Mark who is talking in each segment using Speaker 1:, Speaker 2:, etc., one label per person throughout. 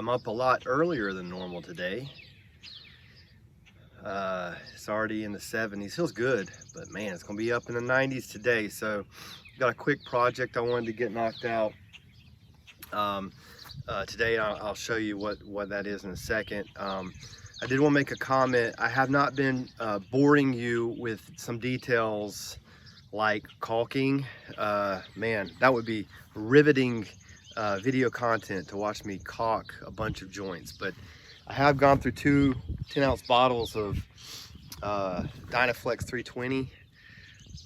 Speaker 1: I'm up a lot earlier than normal today. It's already in the 70s. Feels good, but man, it's gonna be up in the 90s today. So got a quick project I wanted to get knocked out today. I'll show you what that is in a second. I did want to make a comment. I have not been boring you with some details like caulking. Man, that would be riveting video content to watch me caulk a bunch of joints. But I have gone through two 10-ounce bottles of Dynaflex 320.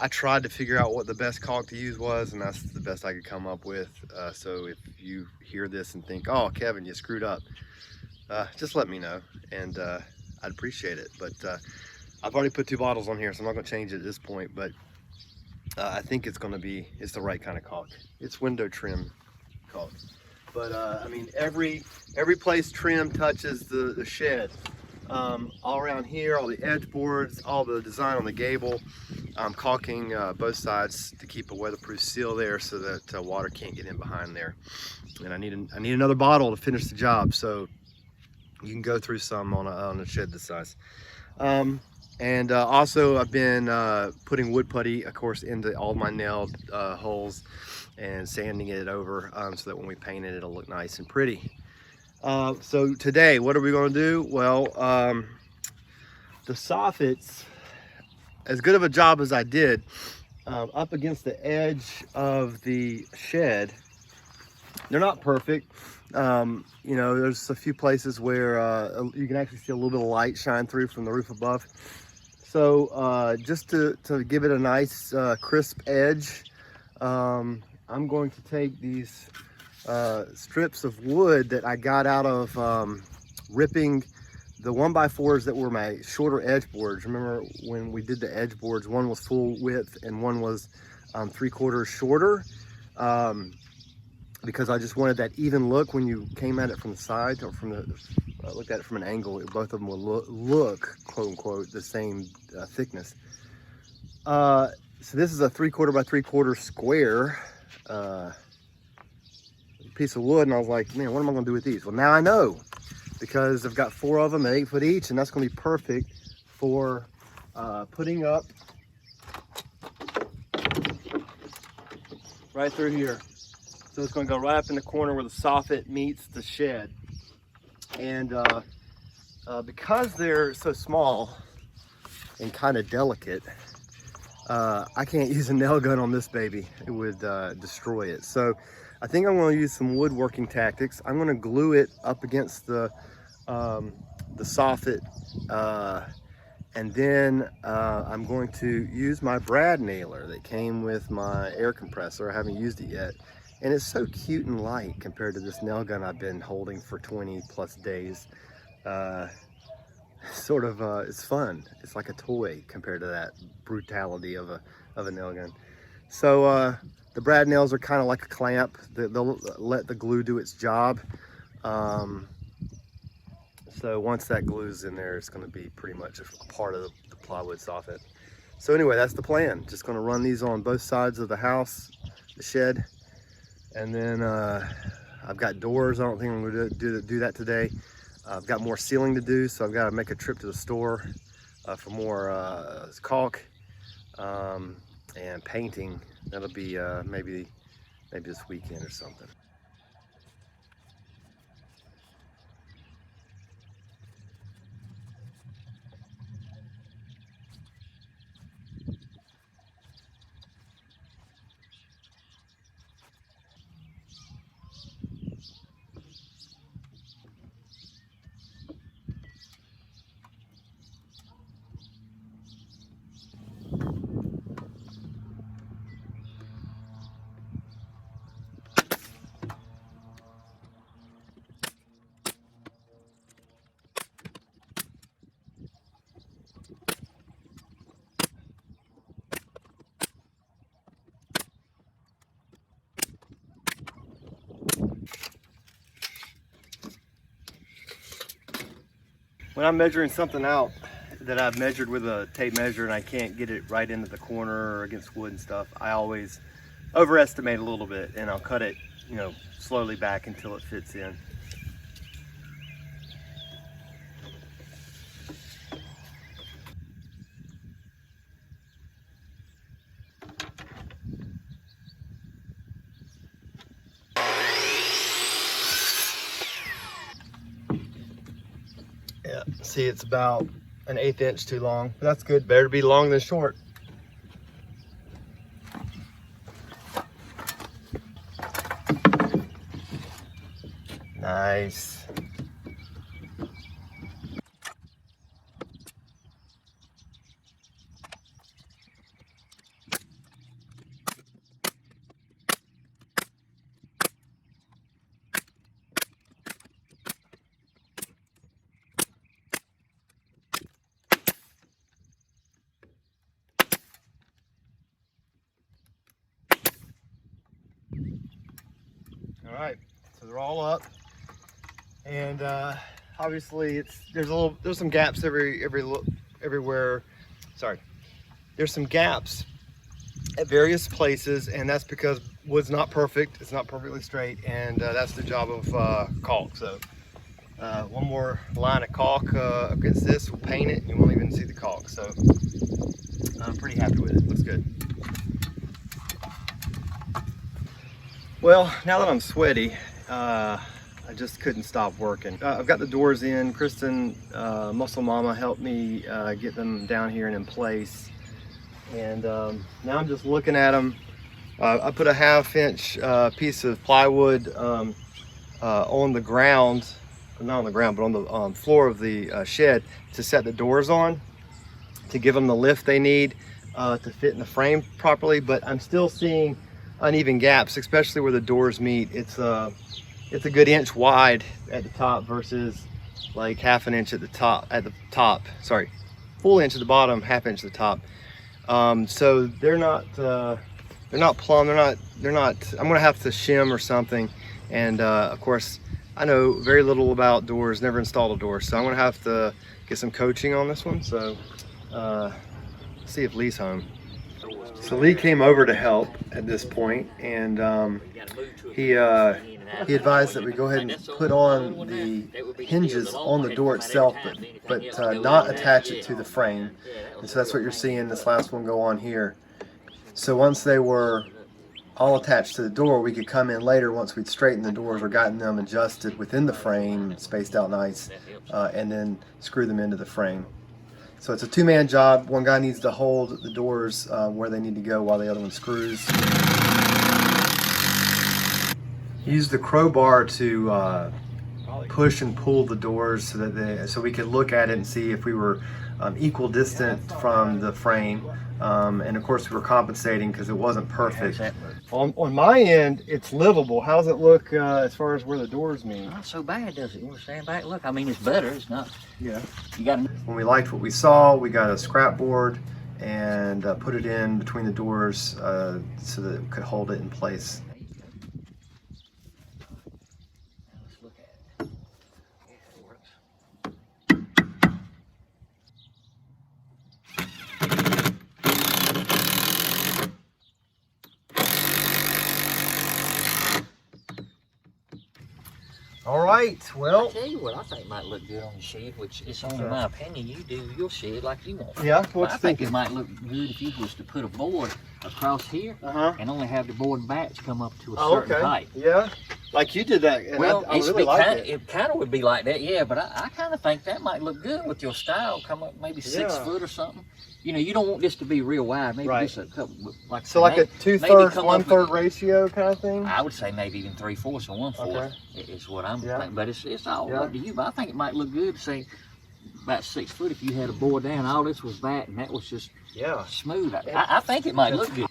Speaker 1: I tried to figure out what the best caulk to use was, and that's the best I could come up with. So if you hear this and think, oh, Kevin, you screwed up, just let me know, and I'd appreciate it. But I've already put two bottles on here, so I'm not going to change it at this point. But I think it's the right kind of caulk. It's window trim caulk. But I mean, every place trim touches the shed. All around here, all the edge boards, all the design on the gable. I'm caulking both sides to keep a weatherproof seal there so that water can't get in behind there. And I need another bottle to finish the job, so you can go through some on a shed this size. And also I've been putting wood putty, of course, into all my nailed holes and sanding it over so that when we paint it, it'll look nice and pretty. So today, what are we going to do? Well, the soffits, as good of a job as I did, up against the edge of the shed, they're not perfect. You know, there's a few places where you can actually see a little bit of light shine through from the roof above. So just to give it a nice crisp edge, I'm going to take these strips of wood that I got out of ripping the 1x4s that were my shorter edge boards. Remember when we did the edge boards, one was full width and one was 3/4 shorter, because I just wanted that even look when you came at it from the side or from the looked at it from an angle. Both of them will look quote unquote the same thickness. So this is a 3/4 by 3/4 square piece of wood, and I was like, man, what am I gonna do with these? Well, now I know, because I've got 4 of them at 8 foot each, and that's gonna be perfect for putting up right through here. So it's gonna go right up in the corner where the soffit meets the shed. And because they're so small and kind of delicate, I can't use a nail gun on this baby. It would destroy it. So I think I'm going to use some woodworking tactics. I'm going to glue it up against the soffit, and then I'm going to use my brad nailer that came with my air compressor. I haven't used it yet, and it's so cute and light compared to this nail gun I've been holding for 20 plus days. It's fun. It's like a toy compared to that brutality of a nail gun. So the brad nails are kind of like a clamp. They'll let the glue do its job. So once that glue's in there, it's going to be pretty much a part of the plywood soffit. So anyway, that's the plan. Just going to run these on both sides of the house, the shed, and then I've got doors. I don't think I'm going to do that today. I've got more sealing to do, so I've got to make a trip to the store for more caulk and painting. That'll be maybe this weekend or something. When I'm measuring something out that I've measured with a tape measure and I can't get it right into the corner or against wood and stuff, I always overestimate a little bit, and I'll cut it, you know, slowly back until it fits in. See, it's about an 1/8 inch too long. That's good. Better to be long than short. Nice. All right, so they're all up, and obviously there's some gaps everywhere. Sorry, there's some gaps at various places, and that's because wood's not perfect. It's not perfectly straight, and that's the job of caulk. So one more line of caulk against this, we'll paint it, and you won't even see the caulk. So I'm pretty happy with it. Looks good. Well, now that I'm sweaty, I just couldn't stop working. I've got the doors in. Kristen, Muscle Mama, helped me get them down here and in place. And now I'm just looking at them. I put a 1/2 inch piece of plywood on the ground, not on the ground, but on the floor of the shed to set the doors on, to give them the lift they need to fit in the frame properly. But I'm still seeing uneven gaps, especially where the doors meet. It's a good inch wide at the top versus like 1/2 inch at the top. Sorry, full inch at the bottom, 1/2 inch at the top. So they're not plumb. They're not. I'm gonna have to shim or something. And of course, I know very little about doors. Never installed a door, so I'm gonna have to get some coaching on this one. So see if Lee's home. So Lee came over to help at this point, and he advised that we go ahead and put on the hinges on the door itself, but not attach it to the frame. And so that's what you're seeing this last one go on here. So once they were all attached to the door, we could come in later once we'd straightened the doors or gotten them adjusted within the frame, spaced out nice, and then screw them into the frame. So it's a two-man job. One guy needs to hold the doors where they need to go while the other one screws. Use the crowbar to push and pull the doors so we could look at it and see if we were equal distant from the frame. And of course we were compensating because it wasn't perfect. On my end, it's livable. How does it look as far as where the doors meet?
Speaker 2: Not so bad, does it? You want to stand back? Look, I mean, it's better. It's not.
Speaker 1: Yeah.
Speaker 2: You got to.
Speaker 1: When we liked what we saw, we got a scrap board and put it in between the doors so that it could hold it in place.
Speaker 2: Let's look at it. Yeah, it works.
Speaker 1: All right, well.
Speaker 2: I tell you what, I think might look good on the shed, which is only my opinion. You do your shed like you want.
Speaker 1: Yeah,
Speaker 2: I think it might look good if you was to put a board across here and only have the board and bats come up to a certain height.
Speaker 1: Yeah, like you did that. And
Speaker 2: well,
Speaker 1: I really like it.
Speaker 2: It kind of would be like that, yeah. But I kind of think that might look good with your style. Come up maybe 6 foot or something. You know, you don't want this to be real wide. Maybe just a couple, like
Speaker 1: so, like a 2/3, 1/3 ratio kind of thing.
Speaker 2: I would say maybe even 3/4 or 1/4 is what I'm thinking. But it's all up to you. But I think it might look good. Say about 6 foot if you had a board down. All this was bat and that was just smooth. I think it might look good.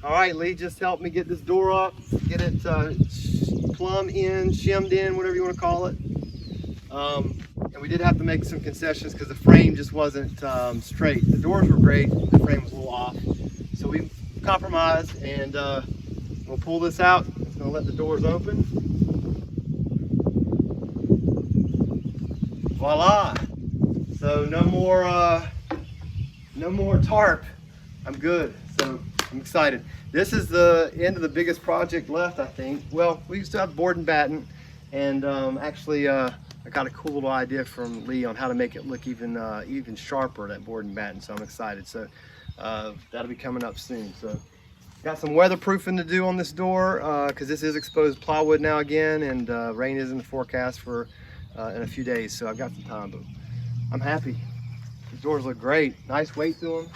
Speaker 1: All right, Lee, just help me get this door up, get it plumb in, shimmed in, whatever you want to call it. And we did have to make some concessions because the frame just wasn't straight. The doors were great, the frame was a little off. So we compromised, and we'll pull this out. It's going to let the doors open. Voila! So no more tarp. I'm good. So I'm excited. This is the end of the biggest project left, I think. Well, we still have board and batten, and actually I got a cool little idea from Lee on how to make it look even sharper, that board and batten. So I'm excited. So that'll be coming up soon. So got some weatherproofing to do on this door because this is exposed plywood now again, and rain is in the forecast for in a few days, so I've got some time, but I'm happy. These doors look great. Nice weight to them.